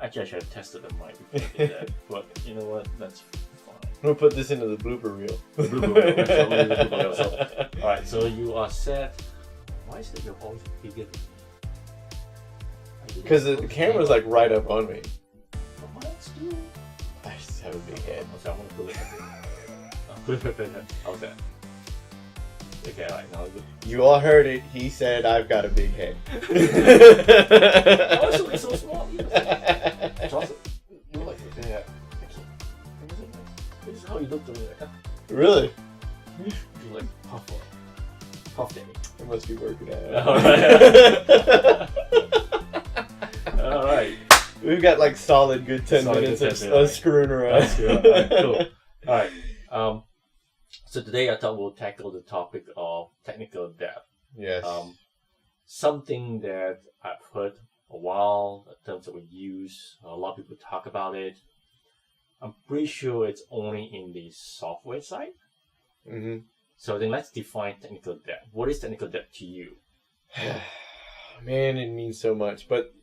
Actually, I should have tested the mic before I did that. But you know what? That's fine. We'll put this into the blooper reel. Blooper reel. That's totally the blooper reel. So, all right, so you are set. Why is it your voice bigger than me? Because the camera's like right up on me. Well, mine's too. I just have a big head. So I'm gonna put it. How's that? Okay, all right. Now You all heard it. He said I've got a big head. oh, so it's so small. Awesome. You like it? Yeah. This is how you look to me. Really? You like puff daddy. I must be working out. All right. All right. We've got like solid good 10 Solid minutes good of 10 minutes. screwing around. That's good. All right, cool. All right. So today I thought we'll tackle the topic of technical debt. Yes. Something that I've heard a while, terms that we use. A lot of people talk about it. I'm pretty sure it's only in the software side. Mm-hmm. So then let's define technical debt. What is technical debt to you? Man, it means so much. But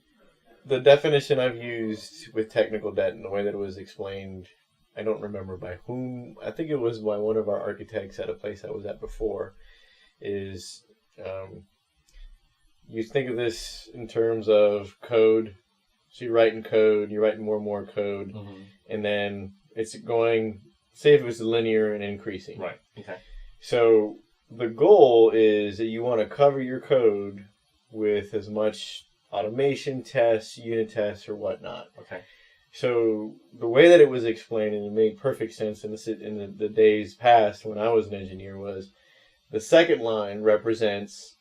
the definition I've used with technical debt and the way that it was explained, I don't remember by whom. I think it was by one of our architects at a place I was at before, is you think of this in terms of code. So you're writing code, you're writing more and more code, and then it's going, say if it was linear and increasing. Right, okay. So the goal is that you want to cover your code with as much automation tests, unit tests, or whatnot. Okay. So the way that it was explained, and it made perfect sense in the days past when I was an engineer, was the second line represents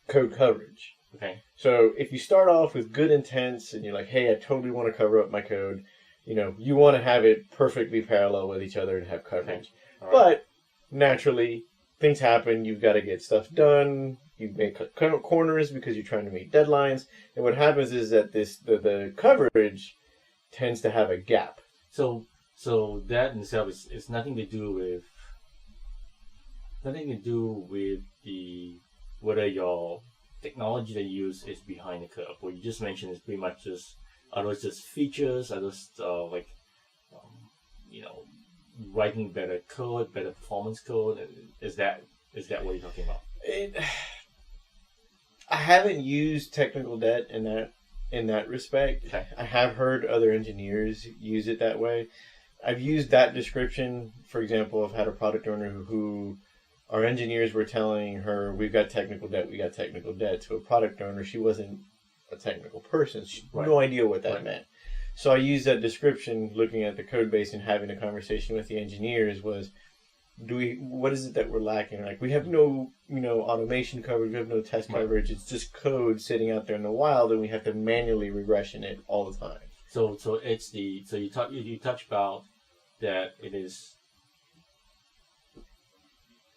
code coverage. Okay. So if you start off with good intents and you're like, hey, I totally want to cover up my code, you want to have it perfectly parallel with each other and have coverage. Okay. Right. But naturally, things happen. You've got to get stuff done. You make corners because you're trying to meet deadlines. And what happens is that the coverage tends to have a gap. So that in itself is nothing to do with the whether your technology that you use is behind the curve. What you just mentioned is pretty much are those just features? Are those writing better code, better performance code? Is that what you're talking about? I haven't used technical debt in that respect. Okay. I have heard other engineers use it that way. I've used that description. For example, I've had a product owner who our engineers were telling her, we got technical debt. To a product owner, she wasn't a technical person. She had no idea what that meant. So I used that description, looking at the code base and having a conversation with the engineers, was, what is it that we're lacking? Like, we have no, automation coverage, we have no test coverage. It's just code sitting out there in the wild, and we have to manually regression it all the time. So it's you touch about that it is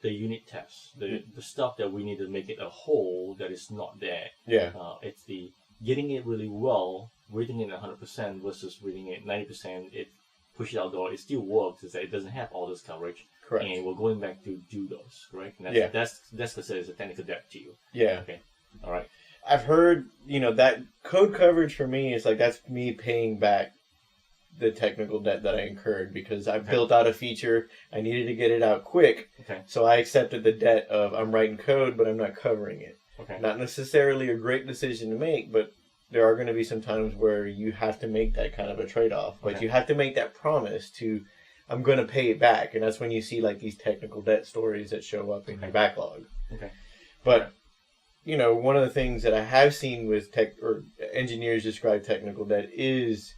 the unit tests, the stuff that we need to make it a whole that is not there. Yeah. It's the getting it really well, reading it 100% versus reading it 90%. It push it out the door. It still works. It's that it doesn't have all this coverage. Correct. And we're going back to do those, correct? And that's considered as a technical debt to you. Yeah. Okay. All right. I've heard, that code coverage for me is like, that's me paying back the technical debt that I incurred because I built out a feature. I needed to get it out quick. Okay. So I accepted the debt of I'm writing code, but I'm not covering it. Okay. Not necessarily a great decision to make, but there are going to be some times where you have to make that kind of a trade-off. But you have to make that promise to, I'm going to pay it back. And that's when you see like these technical debt stories that show up in your backlog. Okay. But, one of the things that I have seen with engineers describe technical debt is,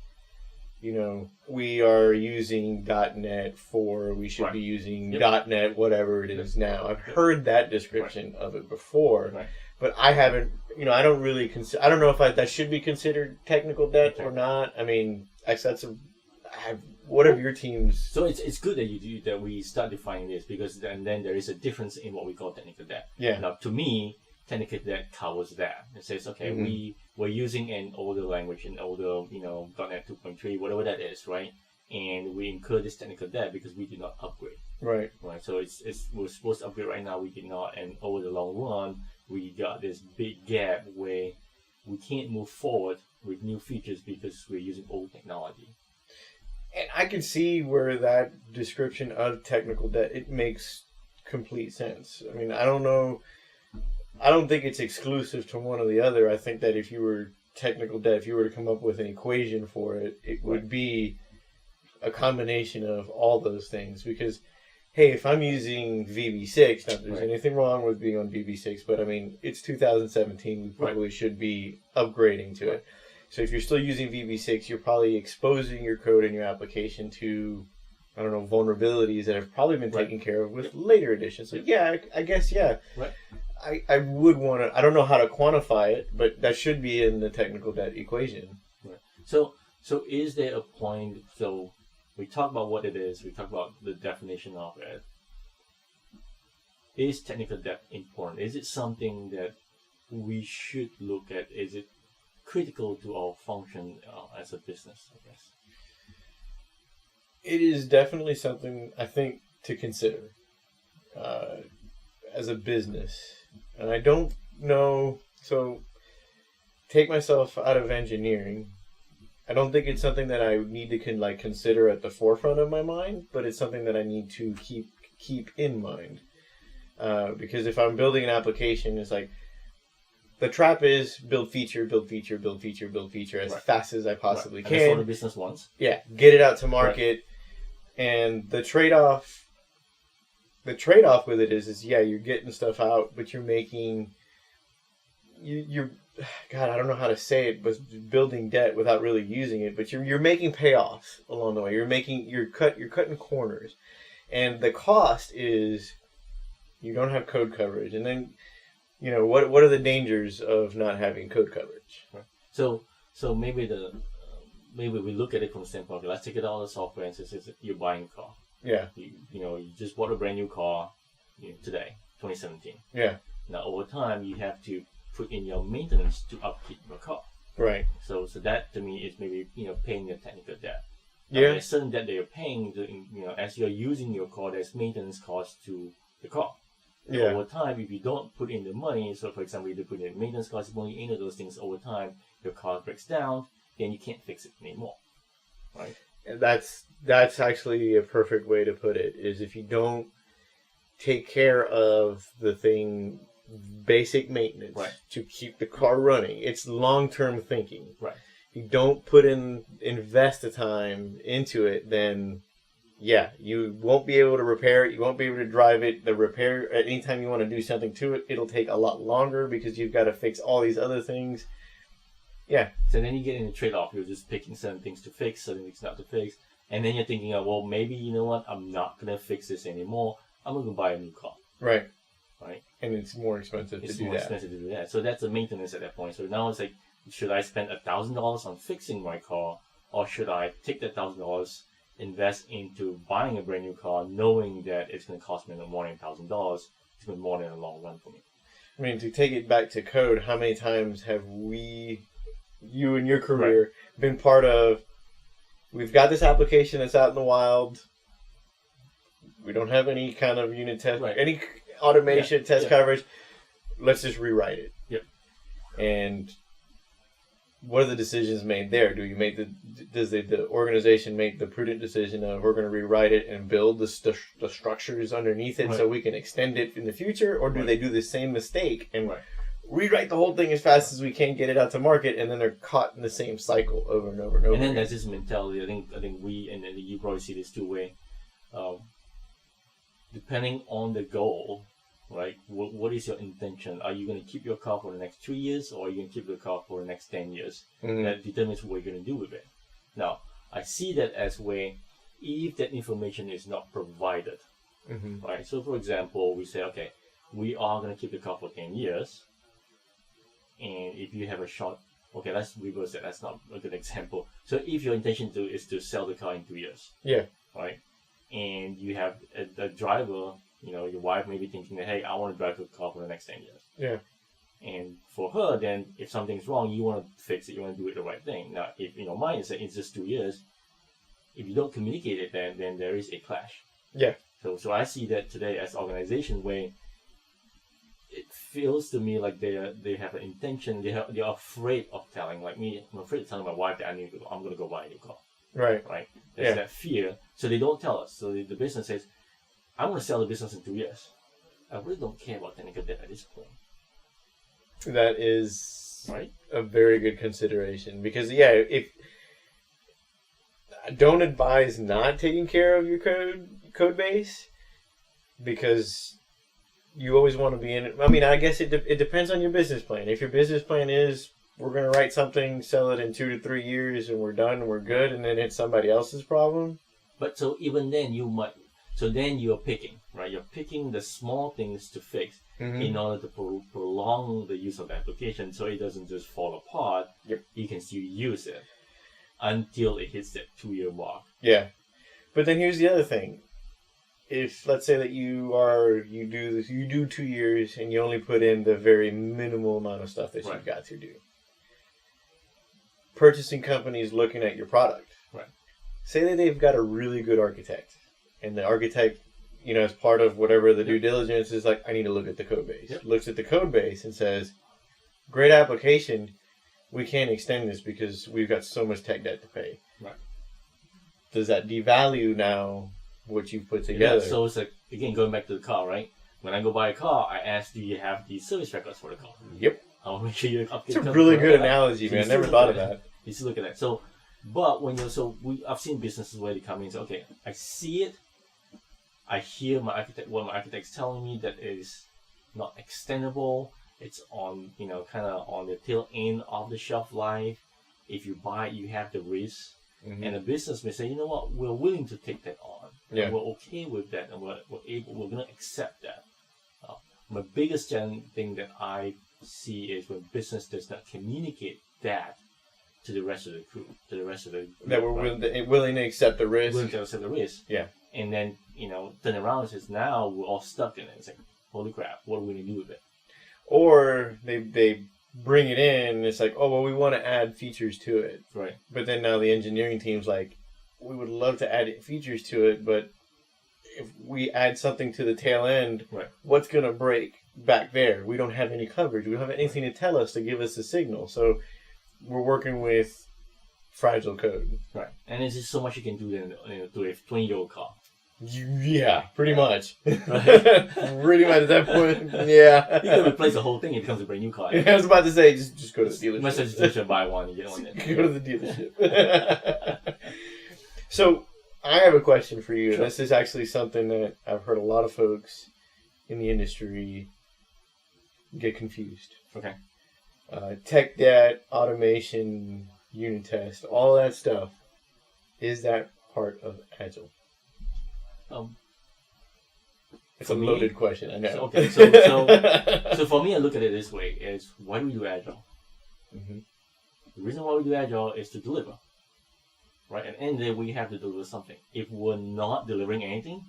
we are using .NET 4, we should be using .NET, whatever it is now. I've heard that description of it before, but I haven't, I don't really I don't know if that should be considered technical debt or not. I mean, what are your teams? So it's good that we start defining this because then there is a difference in what we call technical debt. Yeah. Now, to me, technical debt covers that. It says, okay, we're using an older language, an older, .NET 2.3, whatever that is, right? And we incur this technical debt because we did not upgrade. Right. Right. So we're supposed to upgrade right now, we did not, and over the long run, we got this big gap where we can't move forward with new features because we're using old technology. And I can see where that description of technical debt, it makes complete sense. I mean, I don't think it's exclusive to one or the other. I think that if you were technical debt, if you were to come up with an equation for it, it would be a combination of all those things. Because, hey, if I'm using VB6, not that there's anything wrong with being on VB6, but I mean, it's 2017, we probably should be upgrading to it. So if you're still using VB6, you're probably exposing your code and your application to, I don't know, vulnerabilities that have probably been taken care of with later editions. So yeah, I guess, yeah. Right. I would want to, I don't know how to quantify it, but that should be in the technical debt equation. Right. So is there a point, so we talk about what it is, we talk about the definition of it. Is technical debt important? Is it something that we should look at? Is it critical to our function as a business, I guess? It is definitely something I think to consider as a business. And I don't know, so take myself out of engineering. I don't think it's something that I need to consider at the forefront of my mind, but it's something that I need to keep in mind. Because if I'm building an application, it's like, the trap is build feature as fast as I possibly can. That's what the business wants. Yeah, get it out to market. And the trade-off with it is yeah, you're getting stuff out, but you're making, you're God, I don't know how to say it, but building debt without really using it, but you're making payoffs along the way. You're cutting corners. And the cost is you don't have code coverage. And then, you know, what are the dangers of not having code coverage? Right. So maybe maybe we look at it from the standpoint, okay, let's take it out of the software and say you're buying a car. Yeah. You just bought a brand new car today, 2017. Yeah. Now over time you have to put in your maintenance to upkeep your car. Right. So that to me is maybe paying your technical debt. Yeah. There's certain debt that you're paying. As you're using your car, there's maintenance costs to the car. Yeah. Over time, if you don't put in the money, so for example, if you put in maintenance costs, money into those things over time, your car breaks down, then you can't fix it anymore, right? And that's actually a perfect way to put it. Is if you don't take care of the thing, basic maintenance to keep the car running, it's long-term thinking. Right. If you don't invest the time into it, then yeah, you won't be able to repair it. You won't be able to drive it. The repair, anytime you want to do something to it, it'll take a lot longer because you've got to fix all these other things. Yeah. So then you get in a trade-off. You're just picking certain things to fix, certain things not to fix. And then you're thinking, well, maybe, you know what, I'm not going to fix this anymore. I'm going to buy a new car. Right. Right. And it's more expensive to do that. It's more expensive to do that. So that's the maintenance at that point. So now it's like, should I spend $1,000 on fixing my car, or should I take that $1,000, invest into buying a brand new car, knowing that it's going to cost me more than $1,000? It's going to be more than a long run for me. I mean, to take it back to code, how many times have you in your career, been part of, we've got this application that's out in the wild, we don't have any kind of unit test, any automation test coverage, let's just rewrite it. Yep. And what are the decisions made there? Does the organization make the prudent decision of we're going to rewrite it and build the structures underneath it so we can extend it in the future, or do they do the same mistake and rewrite the whole thing as fast as we can, get it out to market, and then they're caught in the same cycle over and over and over? And then there's this mentality. I think we and you probably see this two way. Depending on the goal, right? What is your intention? Are you going to keep your car for the next 2 years, or are you going to keep your car for the next 10 years? Mm-hmm. That determines what you're going to do with it. Now, I see that as where if that information is not provided, right? So, for example, we say, okay, we are going to keep the car for 10 years. And if you have a short, okay, let's reverse that. That's not a good example. So if your intention is to sell the car in 2 years, right? And you have a driver, your wife may be thinking that, hey, I want to drive the car for the next 10 years. Yeah. And for her, then if something's wrong, you want to fix it. You want to do it the right thing. Now, if mine is it's just 2 years, if you don't communicate it, then there is a clash. Yeah. So I see that today as an organization where it feels to me like they have an intention. They are afraid of telling. Like me, I'm afraid of telling my wife that I'm gonna go buy a new car. Right. Right. There's that fear, so they don't tell us. So the business says, "I'm gonna sell the business in 2 years." I really don't care about technical debt at this point. That is right. A very good consideration because if don't advise not taking care of your code base because you always want to be in it. I mean, I guess it depends on your business plan. If your business plan is we're going to write something, sell it in 2 to 3 years, and we're done, and we're good, and then it's somebody else's problem. But so even then then you're picking, right? You're picking the small things to fix in order to prolong the use of the application so it doesn't just fall apart. Yep. You can still use it until it hits that 2-year mark. Yeah. But then here's the other thing. If let's say that you do 2 years and you only put in the very minimal amount of stuff that you've got to do. Purchasing companies looking at your product. Right. Say that they've got a really good architect, and the architect, as part of whatever the due diligence is like, I need to look at the code base. Yep. Looks at the code base and says, great application, we can't extend this because we've got so much tech debt to pay. Right. Does that devalue now what you've put together? Yeah, so it's like, again, going back to the car, right? When I go buy a car, I ask, do you have the service records for the car? Yep. I'll make sure you update. It's a really good analogy, man. I never thought of that. You still look at that. So, but when I've seen businesses where they come in and say, okay, I see it. I hear what my architect's telling me that is not extendable. It's on, kind of on the tail end of the shelf life. If you buy it, you have the risk. Mm-hmm. And the business may say, you know what, we're willing to take that on. Yeah. And we're okay with that, and we're going to accept that. My biggest thing that I see is when business does not communicate that to the rest of the crew, to the rest of the group, that we're willing to accept the risk. Willing to accept the risk. Yeah. And then, turn around and says, now we're all stuck in it. It's like, holy crap, what are we going to do with it? Or they bring it in and it's like, oh, well, we want to add features to it. Right. But then now the engineering team's like, we would love to add features to it, but if we add something to the tail end, what's going to break back there? We don't have any coverage. We don't have anything to tell us to give us a signal. So we're working with fragile code. Right. And there's just so much you can do then to a 20-year-old car. Yeah, pretty much. Pretty much at that point, yeah. You can replace the whole thing, it becomes a brand new car. I was about to say, just go to the dealership. Must just buy one and get one. Go to the dealership. So, I have a question for you. Sure. This is actually something that I've heard a lot of folks in the industry get confused. Okay. Tech debt, automation, unit test, all that stuff. Is that part of Agile? It's a loaded question, I know. So for me, I look at it this way: is why do we do Agile? Mm-hmm. The reason why we do Agile is to deliver, right? At the end of the day, we have to deliver something. If we're not delivering anything,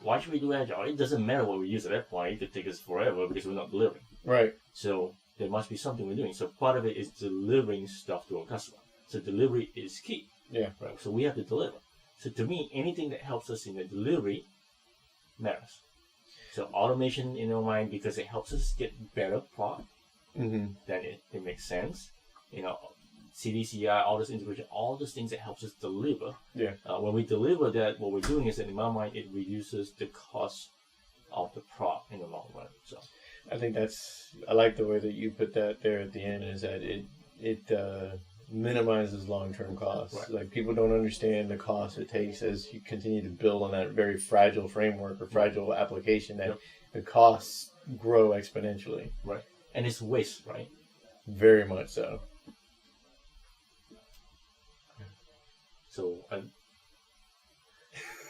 why should we do Agile? It doesn't matter what we use at that point; it could take us forever because we're not delivering. Right. So there must be something we're doing. So part of it is delivering stuff to our customer. So delivery is key. Yeah. Right. So we have to deliver. So to me, anything that helps us in the delivery matters. So automation in our mind, because it helps us get better product, then it makes sense. CDCI, all this integration, all those things that helps us deliver. Yeah. When we deliver that, what we're doing is that in my mind, it reduces the cost of the product in the long run. So I think I like the way that you put that there at the end, is that it minimizes long-term costs. Right. Like, people don't understand the cost it takes as you continue to build on that very fragile framework or fragile application, that the costs grow exponentially. Right. And it's waste, right? Very much so. So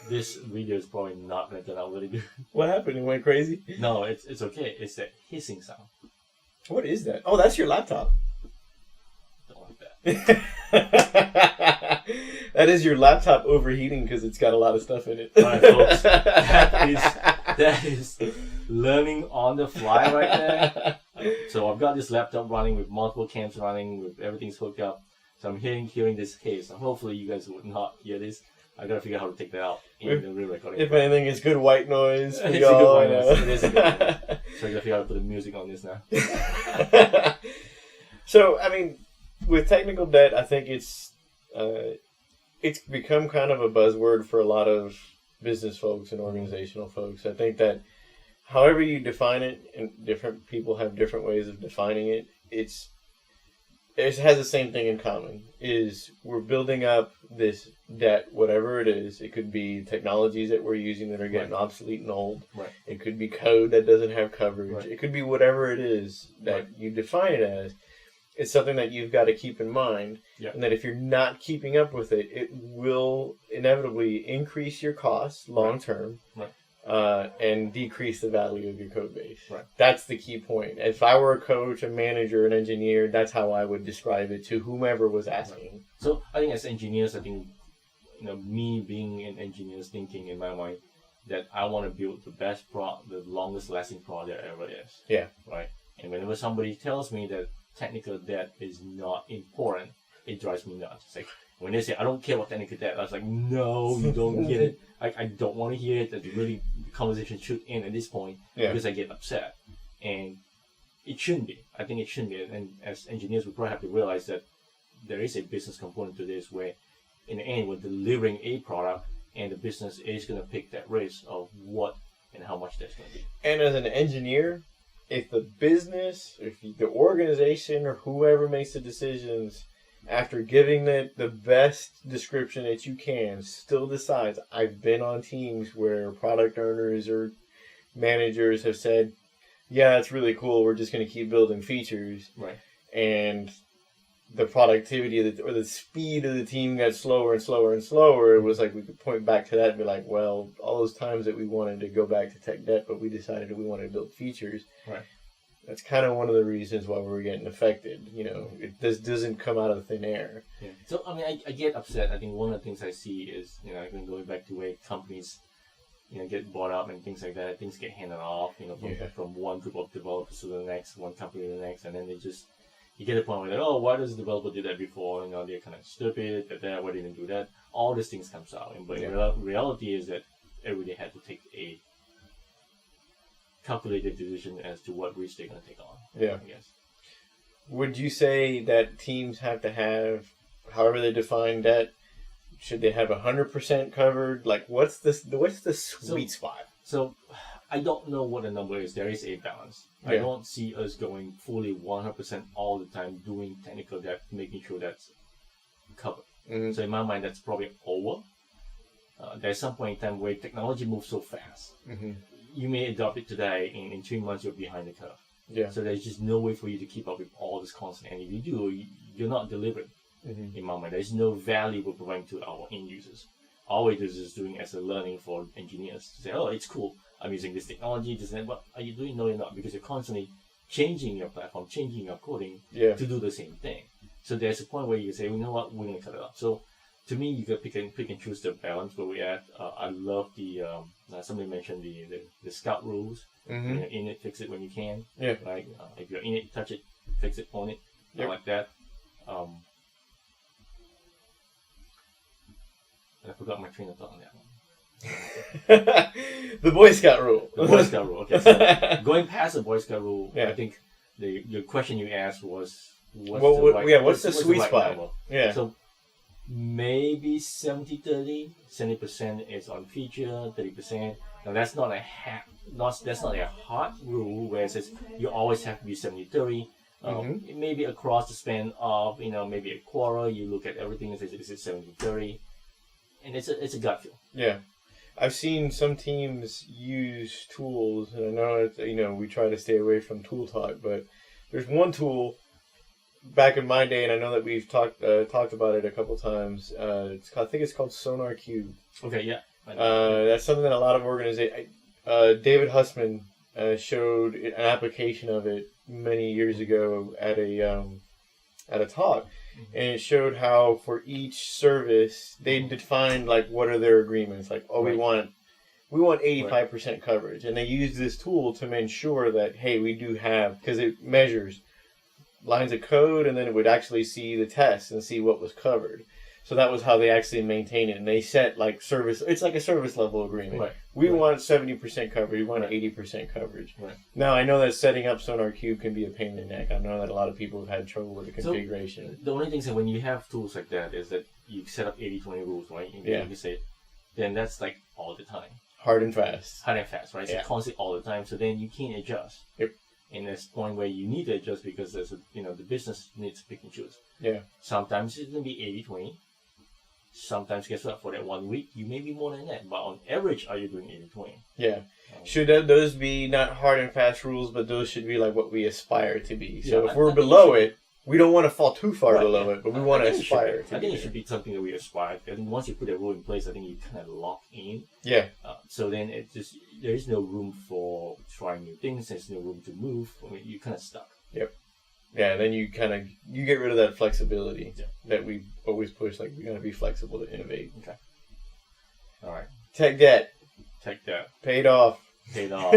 this video is probably not going to turn out really good. What happened? It went crazy? No, it's okay. It's that hissing sound. What is that? Oh, that's your laptop. That is your laptop overheating because it's got a lot of stuff in it. All right, folks. That is learning on the fly right there. So I've got this laptop running with multiple cams running, with everything's hooked up. So I'm hearing this case. So hopefully you guys would not hear this. I gotta figure out how to take that out in the real recording. If anything, it's good white noise. It's a good white noise. It is a good white noise. So I gotta figure out how to put the music on this now. So, I mean, with technical debt, I think it's become kind of a buzzword for a lot of business folks and organizational folks. I think that however you define it, and different people have different ways of defining it, it has the same thing in common, is we're building up this debt, whatever it is. It could be technologies that we're using that are getting obsolete and old. Right. It could be code that doesn't have coverage. Right. It could be whatever it is that you define it as. It's something that you've got to keep in mind, and that if you're not keeping up with it, it will inevitably increase your costs long term, and decrease the value of your code base. Right. That's the key point. If I were a coach, a manager, an engineer, that's how I would describe it to whomever was asking. Right. So I think as engineers, I think me being an engineer is thinking in my mind that I want to build the best the longest lasting product there ever is. Yeah. Right. And whenever somebody tells me that technical debt is not important, it drives me nuts. It's like when they say I don't care about technical debt, I was like, no, you don't get it. I don't want to hear it. That really the conversation should end at this point because I get upset, and it shouldn't be. I think it shouldn't be. And as engineers, we probably have to realize that there is a business component to this, where in the end we're delivering a product, and the business is going to pick that risk of what and how much that's going to be. And as an engineer, if the business, if the organization, or whoever makes the decisions, after giving it the best description that you can, still decides, I've been on teams where product owners or managers have said, yeah, it's really cool, we're just going to keep building features. Right. And the productivity or the speed of the team got slower and slower and slower. It was like we could point back to that and be like, well, all those times that we wanted to go back to tech debt, but we decided that we wanted to build features. Right. That's kind of one of the reasons why we're getting affected. This doesn't come out of thin air. Yeah. So, I mean, I get upset. I think one of the things I see is, again, going back to where companies, get bought up and things like that, things get handed off, from one group of developers to the next, one company to the next, and then you get a point where they're, oh, why does the developer do that before? They're kind of stupid, why didn't do that? All these things comes out. But reality is that everybody had to take a calculated decision as to what risk they're going to take on. Yeah. I guess. Would you say that teams have to have, however they define debt, should they have 100% covered? Like, what's the sweet spot? So, I don't know what the number is. There is a balance. Yeah. I don't see us going fully 100% all the time doing technical debt, making sure that's covered. Mm-hmm. So in my mind, that's probably over. There's some point in time where technology moves so fast. Mm-hmm. You may adopt it today, and in 3 months you're behind the curve. Yeah. So there's just no way for you to keep up with all this constant. And if you do, you're not delivering. Mm-hmm. In my mind, there's no value we're providing to our end users. All we do is just doing as a learning for engineers to say, oh, it's cool. I'm using this technology, this and that. But are you doing? No, you're not, because you're constantly changing your platform, changing your coding to do the same thing. So there's a point where you say, you know what, we're going to cut it off. So to me, you can pick and choose the balance where we're at. I love the, somebody mentioned the scout rules. Mm-hmm. When you're in it, fix it when you can. Yeah. Right? If you're in it, touch it, fix it, own it. Yep. I like that. And I forgot my train of thought on that one. The Boy Scout rule. The Boy Scout rule. Okay, so going past the Boy Scout rule, I think the question you asked was what's the sweet spot? Number? Yeah. So maybe 70-30. 70% is on feature, 30%. Now that's not a hard rule where it says you always have to be 70-30. Maybe across the span of maybe a quarter, you look at everything and say, is it 70-30? And it's a gut feel. Yeah. I've seen some teams use tools, and I know we try to stay away from tool talk, but there's one tool back in my day, and I know that we've talked about it a couple times. I think it's called SonarQube. Okay, yeah. That's something that a lot of organizations. David Hussman showed an application of it many years ago at a talk. Mm-hmm. And it showed how for each service they defined what are their agreements. We want 85% coverage, and they used this tool to ensure that we do have, because it measures lines of code, and then it would actually see the test and see what was covered. So that was how they actually maintain it. And they set like service. It's like a service level agreement. Right. We Right. want 70% coverage. We want Right. 80% coverage. Right. Now, I know that setting up Sonar Cube can be a pain in the neck. I know that a lot of people have had trouble with the So, configuration. The only thing is that when you have tools like that is that you set up 80-20 rules, right? And Yeah. You say, then that's like all the time. Hard and fast. Hard and fast, right? So Yeah. constant all the time. So then you can't adjust. Yep. And there's a point where you need to adjust because there's the business needs to pick and choose. Yeah. Sometimes it's gonna be 80-20. Sometimes, guess what? For that 1 week, you may be more than that. But on average, are you doing 80-20? Yeah. Should those be not hard and fast rules, but those should be like what we aspire to be. So Yeah, if we're I think below it it, we don't want to fall too far Right, below yeah. it, but we want to I think it should aspire be. to I think be it should be something that we aspire to. I think once you put a rule in place, I think you kind of lock in. Yeah. So then there is no room for trying new things. There's no room to move. I mean, you're kind of stuck. Yeah, then you get rid of that flexibility Yeah. that we always push. Like, we got to be flexible to innovate. All right, Tech debt take that. paid off. Paid off.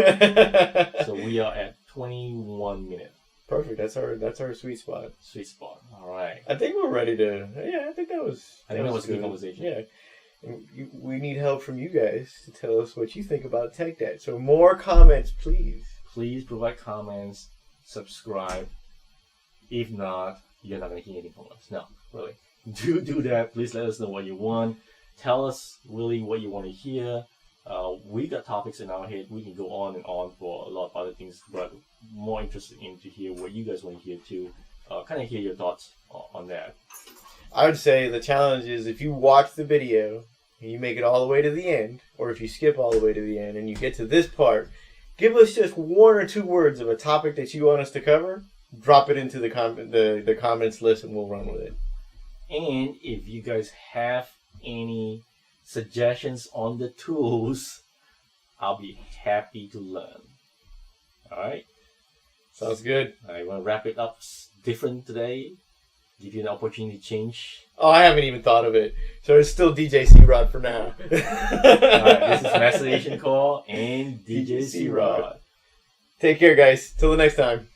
So we are at 21 minutes. Perfect. That's our sweet spot. Sweet spot. All right. I think we're ready to. Yeah, I think that was. I think that was a good good. conversation. Yeah. And we need help from you guys to tell us what you think about tech debt. So more comments, please. Please provide comments, subscribe. If not, you're not going to hear anything from us. No, really. Do that. Please let us know what you want. Tell us really what you want to hear. We got topics in our head. We can go on and on for a lot of other things, but more interested in to hear what you guys want to hear too. Kind of hear your thoughts on that. I would say the challenge is if you watch the video and you make it all the way to the end, or if you skip all the way to the end and you get to this part, give us just 1 or 2 words of a topic that you want us to cover. Drop it into the comments list and we'll run with it. And if you guys have any suggestions on the tools, I'll be happy to learn. All right. Sounds good. I want to wrap it up different today. Give you an opportunity to change. Oh, I haven't even thought of it. So it's still DJ C-Rod for now. All right, this is Master Asian Call and DJ C-Rod. Take care, guys. Till the next time.